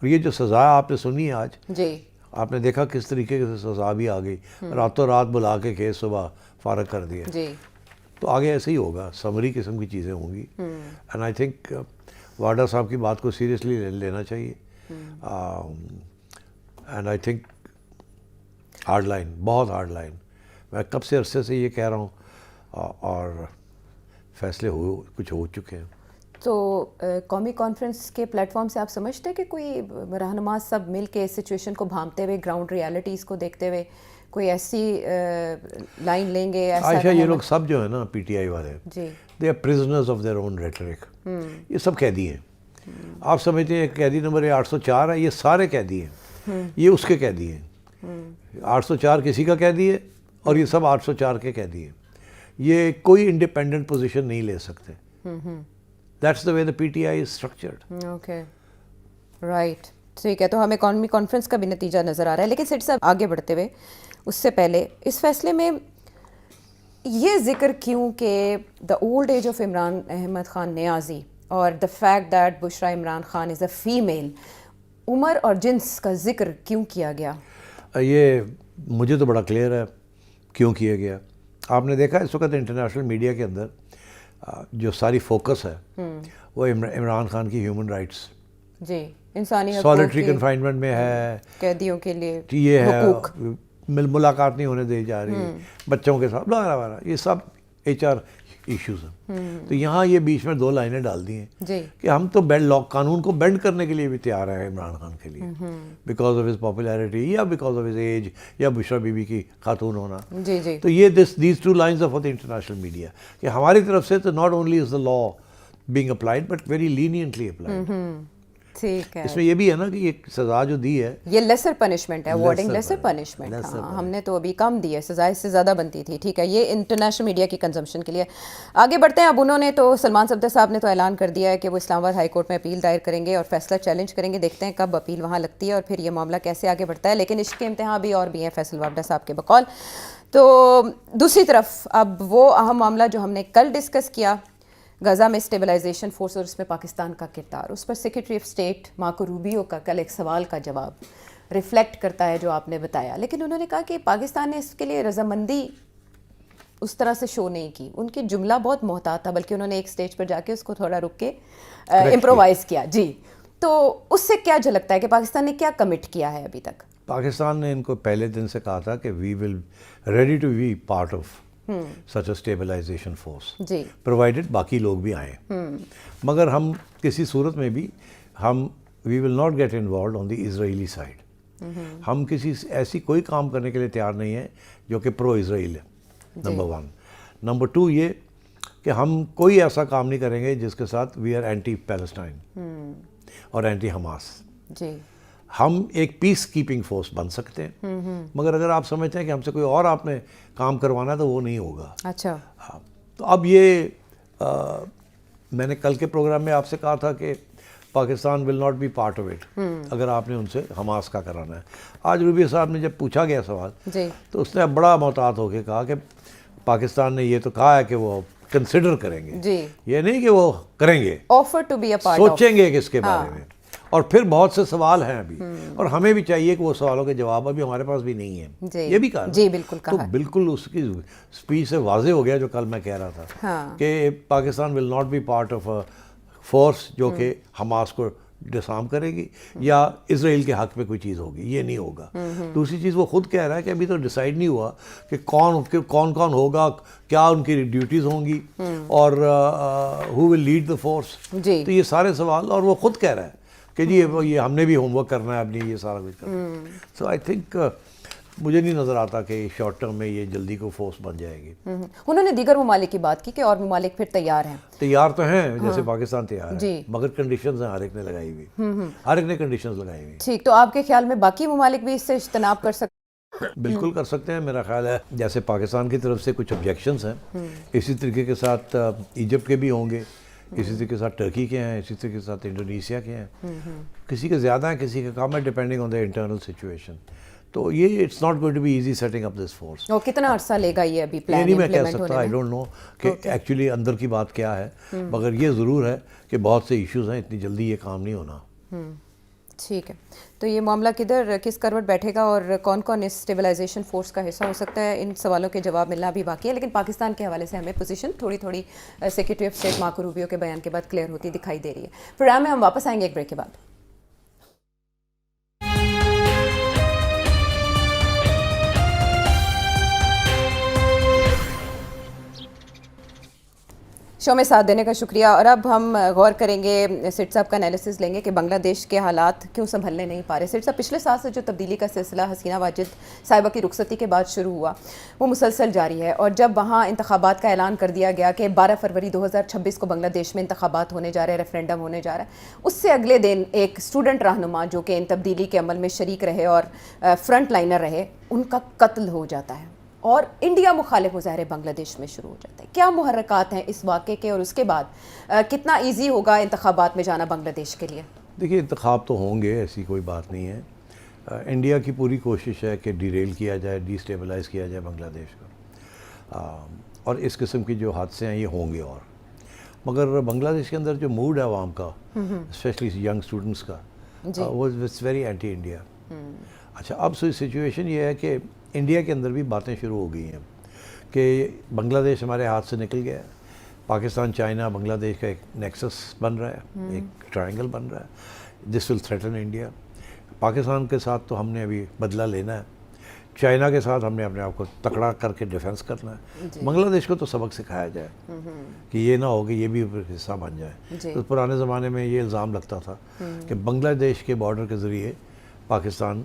یہ جو سزا آپ نے سنی ہے آج، جی آپ نے دیکھا کس طریقے سے سزا بھی آ گئی، راتوں رات بلا کے کیس صبح فارغ کر دیا. جی تو آگے ایسے ہی ہوگا، سمری قسم کی چیزیں ہوں گی. اینڈ آئی تھنک واڈا صاحب کی بات کو سیریسلی لینا چاہیے. And I think hard line, بہت ہارڈ لائن. میں کب سے عرصے سے یہ کہہ رہا ہوں اور فیصلے کچھ ہو چکے ہیں. تو قومی کانفرنس کے پلیٹ فارم سے آپ سمجھتے ہیں کہ کوئی رہنما سب مل کے اس سچویشن کو بھانپتے ہوئے، گراؤنڈ ریالٹیز کو دیکھتے ہوئے کوئی ایسی لائن لیں گے؟ عائشہ یہ لوگ سب جو ہے نا پی ٹی آئی والے، جی they are prisoners of their own rhetoric. یہ سب قیدی ہیں. آپ سمجھتے ہیں قیدی نمبر 804 ہے، یہ سارے قیدی ہیں. یہ اس کے قیدی ہیں. 804 کسی کا قیدی ہے اور یہ سب 804 کے قیدی ہیں. یہ کوئی انڈیپینڈنٹ پوزیشن نہیں لے سکتے. That's the way the P T I is structured. Okay right, ٹھیک ہے. تو ہمیں قومی کانفرنس کا بھی نتیجہ نظر آ رہا ہے. لیکن سیٹ صاحب آگے بڑھتے ہوئے اس سے پہلے اس فیصلے میں یہ ذکر کیوں کہ the old age of Imran Ahmed Khan Niazi اور the fact that Bushra Imran Khan is a female, عمر اور جنس کا ذکر کیوں کیا گیا؟ یہ مجھے تو بڑا کلیئر ہے کیوں کیا گیا. آپ نے دیکھا اس وقت انٹرنیشنل میڈیا کے اندر جو ساری فوکس ہے وہ عمران خان کی ہیومن رائٹس، جی انسانی سالیٹری کنفائنمنٹ میں ہے، قیدیوں کے لیے یہ ہے، حقوق، ملاقات نہیں ہونے دی جا رہی بچوں کے ساتھ، یہ سب ایچ آر ایشوز ہیں. تو یہاں یہ بیچ میں 2 لائنیں ڈال دی ہیں جی کہ ہم تو قانون کو بینڈ کرنے کے لیے بھی تیار ہیں عمران خان کے لیے، بیکاز آف ہز پاپولیرٹی یا بیکاز آف ہز ایج یا بشرا بی بی کی خاتون ہونا. جی جی تو یہ these 2 lines of the international media کہ ہماری طرف سے تو not only is the law being applied but very leniently applied. ٹھیک ہے. اس میں یہ بھی ہے نا کہ یہ سزا جو دی ہے یہ لیسر پنشمنٹ ہے، وارڈنگ لیسر پنشمنٹ. ہاں ہم نے تو ابھی کم دی ہے، سزا اس سے زیادہ بنتی تھی. ٹھیک ہے، یہ انٹرنیشنل میڈیا کی کنزمپشن کے لیے. آگے بڑھتے ہیں. اب انہوں نے تو سلمان صفدر صاحب نے تو اعلان کر دیا ہے کہ وہ اسلام آباد ہائی کورٹ میں اپیل دائر کریں گے اور فیصلہ چیلنج کریں گے. دیکھتے ہیں کب اپیل وہاں لگتی ہے اور پھر یہ معاملہ کیسے آگے بڑھتا ہے. لیکن عشق کے امتحان بھی اور بھی ہیں فیصل واوڈہ صاحب کے بقول. تو دوسری طرف اب وہ اہم معاملہ جو ہم نے کل ڈسکس کیا، غزہ میں اسٹیبلائزیشن فورس اور اس میں پاکستان کا کردار، اس پر secretary of state Marco Rubio کا کل ایک سوال کا جواب ریفلیکٹ کرتا ہے جو آپ نے بتایا. لیکن انہوں نے کہا کہ پاکستان نے اس کے لیے رضامندی اس طرح سے شو نہیں کی. ان کی جملہ بہت محتاط تھا، بلکہ انہوں نے ایک سٹیج پر جا کے اس کو تھوڑا رک کے امپرووائز کیا. جی تو اس سے کیا جھلکتا ہے کہ پاکستان نے کیا کمٹ کیا ہے ابھی تک؟ پاکستان نے ان کو پہلے دن سے کہا تھا کہ we will ready to be part of such a stabilisation force, جی پرووائڈیڈ باقی لوگ بھی آئیں. مگر ہم کسی صورت میں بھی we will not get involved on the Israeli side. ہم کسی ایسی کوئی کام کرنے کے لیے تیار نہیں ہیں جو کہ پرو اسرائیل ہے، نمبر 1. نمبر 2 یہ کہ ہم کوئی ایسا کام نہیں کریں گے جس کے ساتھ وی آر اینٹی پیلسٹائن اور اینٹی حماس. جی ہم ایک پیس کیپنگ فورس بن سکتے ہیں، مگر اگر آپ سمجھتے ہیں کہ ہم سے کوئی اور آپ نے کام کروانا ہے تو وہ نہیں ہوگا. اچھا. تو اب یہ میں نے کل کے پروگرام میں آپ سے کہا تھا کہ Pakistan will not be part of it اگر آپ نے ان سے حماس کا کرانا ہے. آج روبیہ صاحب نے جب پوچھا گیا سوال تو اس نے بڑا محتاط ہو کے کہا کہ پاکستان نے یہ تو کہا ہے کہ وہ کنسیڈر کریں گے، یہ نہیں کہ وہ کریں گے، offer to be a part, سوچیں گے کہ اس کے بارے میں. اور پھر بہت سے سوال ہیں ابھی اور ہمیں بھی چاہیے کہ وہ سوالوں کے جواب ابھی ہمارے پاس بھی نہیں ہیں. یہ بھی کہا جی بالکل تو بالکل اس کی اسپیچ سے واضح ہو گیا جو کل میں کہہ رہا تھا کہ Pakistan will not be part of force جو کہ حماس کو ڈسارم کرے گی یا اسرائیل کے حق میں کوئی چیز ہوگی، یہ نہیں ہوگا. دوسری چیز وہ خود کہہ رہا ہے کہ ابھی تو ڈیسائیڈ نہیں ہوا کہ کون کون ہوگا، کیا ان کی ڈیوٹیز ہوں گی اور ہو ول لیڈ دا فورس. تو یہ سارے سوال، اور وہ خود کہہ رہا ہے کہ جی یہ ہم نے بھی ہوم ورک کرنا ہے اپنی، یہ سارا کچھ کرنا ہے. سو آئی تھنک مجھے نہیں نظر آتا کہ شارٹ ٹرم میں یہ جلدی کو فورس بن جائے گی. انہوں نے دیگر ممالک کی بات کی کہ اور ممالک پھر تیار ہیں. تیار تو ہیں، جیسے پاکستان تیار ہے، مگر کنڈیشنز ہیں ہر ایک نے لگائی ہوئی، ہر ایک نے کنڈیشنز لگائی ہوئی. ٹھیک، تو آپ کے خیال میں باقی ممالک بھی اس سے اجتناب کر سکتے؟ بالکل کر سکتے ہیں. میرا خیال ہے جیسے پاکستان کی طرف سے کچھ آبجیکشنز ہیں، اسی طریقے کے ساتھ ایجپٹ کے بھی ہوں گے، اسی طریقے کے ساتھ ٹرکی کے ہیں، اسی طریقے کے ساتھ انڈونیشیا کے ہیں. کسی کے زیادہ ہیں، کسی کے کم ہے، depending on the internal situation. تو یہ it's not going to be easy setting up this force. اور کتنا عرصہ لے گا یہ ابھی پلان یہ نہیں میں کہہ امپلیمنٹ ہونے سکتا، میں؟ آئی ڈونٹ نو کہ ایکچولی اندر کی بات کیا ہے، مگر یہ ضرور ہے کہ بہت سے ایشوز ہیں، اتنی جلدی یہ کام نہیں ہونا. ٹھیک ہے، تو یہ معاملہ کدھر کس کروٹ بیٹھے گا اور کون کون اس اسٹیبلائزیشن فورس کا حصہ ہو سکتا ہے، ان سوالوں کے جواب ملنا بھی باقی ہے. لیکن پاکستان کے حوالے سے ہمیں پوزیشن تھوڑی secretary of state Marco Rubio کے بیان کے بعد کلیئر ہوتی دکھائی دے رہی ہے. پروگرام میں ہم واپس آئیں گے ایک بریک کے بعد. شو میں ساتھ دینے کا شکریہ. اور اب ہم غور کریں گے، سیٹ صاحب کا انالیسز لیں گے کہ بنگلہ دیش کے حالات کیوں سنبھلنے نہیں پا رہے. سیٹ صاحب، پچھلے سال سے جو تبدیلی کا سلسلہ حسینہ واجد صاحبہ کی رخصتی کے بعد شروع ہوا وہ مسلسل جاری ہے، اور جب وہاں انتخابات کا اعلان کر دیا گیا کہ 12 فروری 2026 کو بنگلہ دیش میں انتخابات ہونے جا رہے ہیں، ریفرینڈم ہونے جا رہا ہے، اس سے اگلے دن ایک اسٹوڈنٹ رہنما جو کہ ان تبدیلی کے عمل میں شریک رہے اور فرنٹ لائنر رہے، ان کا قتل ہو جاتا ہے اور انڈیا مخالف مظاہرے بنگلہ دیش میں شروع ہو جاتے ہیں. کیا محرکات ہیں اس واقعے کے، اور اس کے بعد کتنا ایزی ہوگا انتخابات میں جانا بنگلہ دیش کے لیے؟ دیکھیے، انتخاب تو ہوں گے، ایسی کوئی بات نہیں ہے. انڈیا کی پوری کوشش ہے کہ ڈیریل کیا جائے، ڈی اسٹیبلائز کیا جائے بنگلہ دیش کو، اور اس قسم کی جو حادثے ہیں یہ ہوں گے. اور مگر بنگلہ دیش کے اندر جو موڈ ہے عوام کا، اسپیشلی ینگ اسٹوڈنٹس کا، وہ اٹس ویری اینٹی انڈیا. اچھا، اب سچویشن یہ ہے کہ انڈیا کے اندر بھی باتیں شروع ہو گئی ہیں کہ بنگلہ دیش ہمارے ہاتھ سے نکل گیا ہے. پاکستان، چائنا، بنگلہ دیش کا ایک نیکسس بن رہا ہے، ایک ٹرائنگل بن رہا ہے. دس ول تھریٹن انڈیا. پاکستان کے ساتھ تو ہم نے ابھی بدلہ لینا ہے، چائنا کے ساتھ ہم نے اپنے آپ کو تکڑا کر کے ڈیفینس کرنا ہے. بنگلہ دیش کو تو سبق سکھایا جائے کہ یہ نہ ہو کہ یہ بھی حصہ بن جائے. تو پرانے زمانے میں یہ الزام لگتا تھا کہ بنگلہ دیش کے بارڈر کے ذریعے پاکستان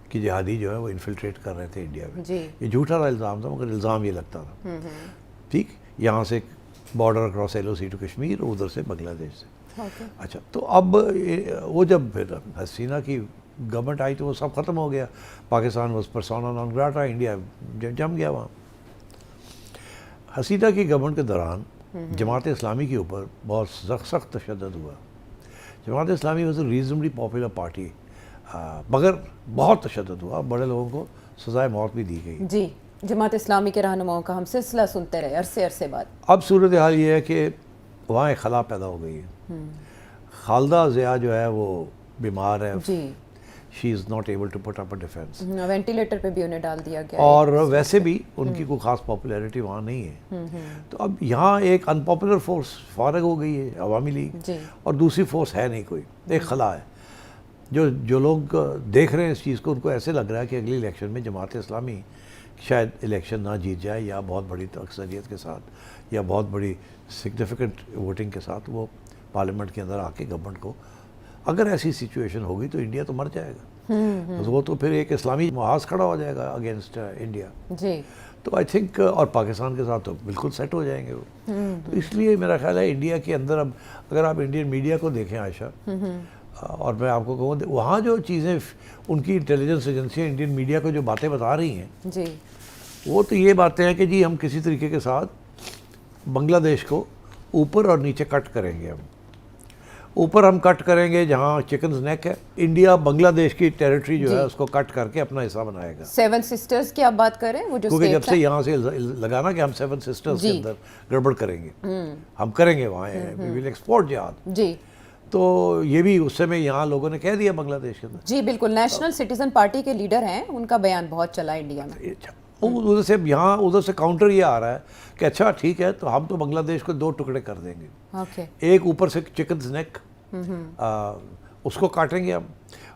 کہ جہادی جو ہے وہ انفلٹریٹ کر رہے تھے انڈیا میں. یہ جھوٹا الزام تھا، مگر الزام یہ لگتا تھا. ٹھیک، یہاں سے border across LOC to Kashmir, اور ادھر سے بنگلہ دیش سے. اچھا، تو اب وہ جب پھر حسینہ کی گورنمنٹ آئی تو وہ سب ختم ہو گیا. Pakistan was persona non grata, India جم گیا وہاں. حسینہ کی گورنمنٹ کے دوران جماعت اسلامی کے اوپر بہت سخت تشدد ہوا. Jamaat Islami was a reasonably popular party, مگر بہت تشدد ہوا. بڑے لوگوں کو سزائے موت بھی دی گئی. جی، جماعت اسلامی کے رہنماؤں کا ہم سلسلہ سنتے رہے عرصے بعد. اب صورتحال یہ ہے کہ وہاں ایک خلا پیدا ہو گئی ہے. خالدہ ضیاء جو ہے وہ بیمار ہے. جی، she is not able to put up a defence. Ventilator پہ بھی انہیں ڈال دیا گیا، اور ویسے بھی ان کی کوئی خاص پاپولیرٹی وہاں نہیں ہے. تو اب یہاں ایک ان پاپولر فورس فارغ ہو گئی ہے، عوامی لیگ، اور دوسری فورس ہے نہیں کوئی، ایک خلا ہے. جو لوگ دیکھ رہے ہیں اس چیز کو، ان کو ایسے لگ رہا ہے کہ اگلی الیکشن میں جماعت اسلامی شاید الیکشن نہ جیت جائے، یا بہت بڑی اکثریت کے ساتھ، یا بہت بڑی سگنیفیکنٹ ووٹنگ کے ساتھ وہ پارلیمنٹ کے اندر آ کے گورنمنٹ کو، اگر ایسی سچویشن ہوگی تو انڈیا تو مر جائے گا. وہ تو پھر ایک اسلامی محاذ کھڑا ہو جائے گا اگینسٹ انڈیا. تو آئی تھنک، اور پاکستان کے ساتھ تو بالکل سیٹ ہو جائیں گے وہ. تو اس لیے میرا خیال ہے انڈیا کے اندر اب اگر آپ انڈین میڈیا کو دیکھیں عائشہ، اور میں آپ کو کہوں وہاں جو چیزیں ان کی انٹیلیجنس ایجنسیاں انڈین میڈیا کو جو باتیں بتا رہی ہیں، وہ تو یہ باتیں ہیں کہ جی ہم کسی طریقے کے ساتھ بنگلہ دیش کو اوپر اور نیچے کٹ کریں گے. اوپر ہم کٹ کریں گے جہاں چکنز نیک ہے، انڈیا بنگلہ دیش کی ٹیریٹری جو ہے اس کو کٹ کر کے اپنا حصہ بنائے گا. 7 سسٹرز کی آپ بات کریں، وہ جو کیونکہ جب سے یہاں سے لگانا کہ ہم 7 سسٹرز کے اندر گڑبڑ کریں گے، ہم کریں گے وہاں وی ول ایکسپورٹ جہاد. جی، تو یہ بھی اس سے میں یہاں لوگوں نے کہہ دیا بنگلہ دیش کے اندر. جی بالکل، نیشنل سٹیزن پارٹی کے لیڈر ہیں، ان کا بیان بہت چلا انڈیا میں. ادھر سے یہاں ادھر سے کاؤنٹر یہ آ رہا ہے کہ اچھا ٹھیک ہے، تو ہم تو بنگلہ دیش کو 2 ٹکڑے کر دیں گے. ایک اوپر سے چکنز نیک، اس کو کاٹیں گے ہم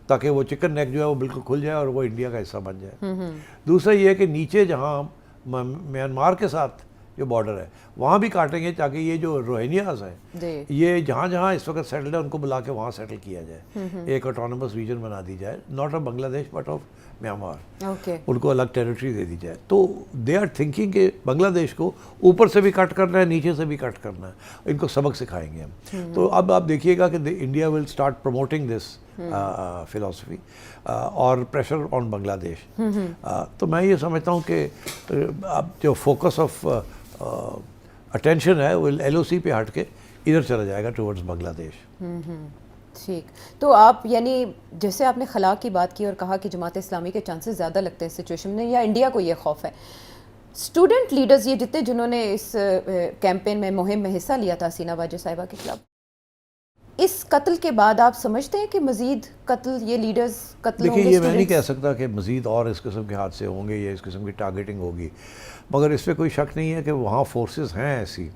تاکہ وہ چکن نیک جو ہے وہ بالکل کھل جائے اور وہ انڈیا کا حصہ بن جائے. دوسرا یہ ہے کہ نیچے جہاں میانمار کے ساتھ جو بارڈر ہے وہاں بھی کاٹیں گے تاکہ یہ جو روہینیاز ہیں یہ جہاں جہاں اس وقت سیٹلڈ ہے ان کو بلا کے وہاں سیٹل کیا جائے. ایک آٹونومس ریجن بنا دی جائے، ناٹ آف بنگلہ دیش بٹ آف میانمار. ان کو الگ ٹیریٹری دے دی جائے. تو دے آر تھنکنگ کہ بنگلہ دیش کو اوپر سے بھی کٹ کرنا ہے، نیچے سے بھی کٹ کرنا ہے. ان کو سبق سکھائیں گے ہم. تو اب آپ دیکھیے گا کہ India will start promoting this philosophy اور پریشر آن بنگلہ دیش. تو میں یہ سمجھتا ہوں کہ اب جو فوکس آف اٹینشن ہے وہ LOC پہ ہٹ کے ادھر چلا جائے گا ٹورڈز بنگلہ دیش. ٹھیک، تو آپ یعنی جیسے آپ نے خلا کی بات کی اور کہا کہ جماعت اسلامی کے چانسز زیادہ لگتے ہیں اس سچویشن میں، یا انڈیا کو یہ خوف ہے. اسٹوڈنٹ لیڈرز یہ جتنے جنہوں نے اس کیمپین میں، مہم میں حصہ لیا تھا حسینہ واجد صاحبہ کے خلاف، اس قتل کے بعد آپ سمجھتے ہیں کہ مزید قتل یہ لیڈرز قتل ہوں گے؟ دیکھیے یہ میں نہیں کہہ سکتا کہ مزید اور اس قسم کے حادثے ہوں گے یا اس قسم کی ٹارگیٹنگ ہوگی، مگر اس پہ کوئی شک نہیں ہے کہ وہاں فورسز ہیں ایسی